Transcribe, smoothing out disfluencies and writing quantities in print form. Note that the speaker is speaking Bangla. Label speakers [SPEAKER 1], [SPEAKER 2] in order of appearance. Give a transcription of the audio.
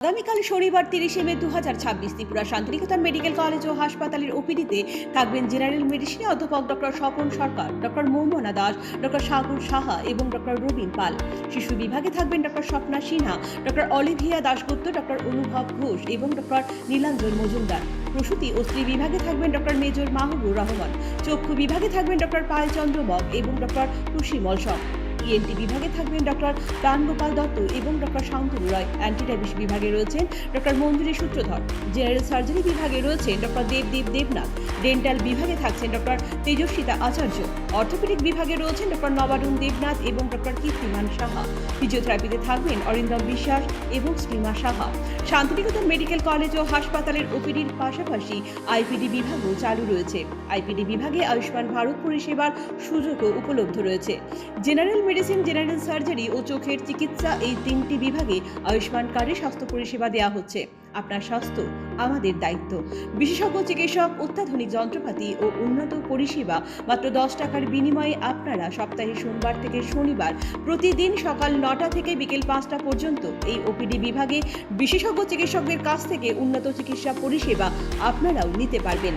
[SPEAKER 1] আগামীকাল শনিবার 30 মে 2026 ত্রিপুরা শান্তিনিকেতন মেডিকেল কলেজ ও হাসপাতালের ওপিডিতে থাকবেন জেনারেল মেডিসিনে অধ্যাপক ডক্টর স্বপন সরকার, ডক্টর মৌমনা দাস, ডক্টর সাগর সাহা এবং ডক্টর রবীন পাল। শিশু বিভাগে থাকবেন doctor Swapna Sinha, doctor Olivia Dasgupta, doctor অনুভব ঘোষ এবং ডক্টর নীলাঞ্জন মজুমদার। প্রসূতি ও স্ত্রী বিভাগে থাকবেন ডক্টর মেজর মাহবুবুর রহমান। চক্ষু বিভাগে থাকবেন ডক্টর পায়েল চন্দ্র বক এবং ডক্টর তুষিমল শক। ইএনটি বিভাগে থাকবেন ডক্টর প্রাণগোপাল দত্ত এবং ডক্টর শান্তনু রয়। অ্যান্টিডায়াবেটিস বিভাগে রয়েছেন ডক্টর মঞ্জুরি সূত্রধর। জেনারেল সার্জারি বিভাগে রয়েছেন ডক্টর দেবদীপ দেবনাথ। ডেন্টাল বিভাগে থাকছেন ডক্টর তেজস্বিতা আচার্য। অর্থোপেডিক বিভাগে রয়েছেন ডক্টর নবারুণ দেবনাথ এবং ডক্টর কীর্তিমান সাহা। ফিজিওথেরাপিতে থাকবেন অরিন্দম বিশ্বাস এবং শ্রীমা সাহা। শান্তিনিকেতন মেডিকেল কলেজ ও হাসপাতালের ওপিডির পাশাপাশি আইপিডি বিভাগও চালু রয়েছে। আইপিডি বিভাগে আয়ুষ্মান ভারত পরিষেবার সুযোগও উপলব্ধ রয়েছে। জেনারেল মেডিসিন, জেনারেল সার্জারি ও চোখের চিকিৎসা, এই তিনটি বিভাগে আয়ুষ্মান কার্ডে স্বাস্থ্য পরিষেবা দেওয়া হচ্ছে। আপনার স্বাস্থ্য আমাদের দায়িত্ব। বিশেষজ্ঞ চিকিৎসক, অত্যাধুনিক যন্ত্রপাতি ও উন্নত পরিষেবা মাত্র 10 টাকার বিনিময়ে আপনারা সপ্তাহে সোমবার থেকে শনিবার প্রতিদিন সকাল 9টা থেকে বিকেল 5টা পর্যন্ত এই ওপিডি বিভাগে বিশেষজ্ঞ চিকিৎসকদের কাছ থেকে উন্নত চিকিৎসা পরিষেবা আপনারাও নিতে পারবেন।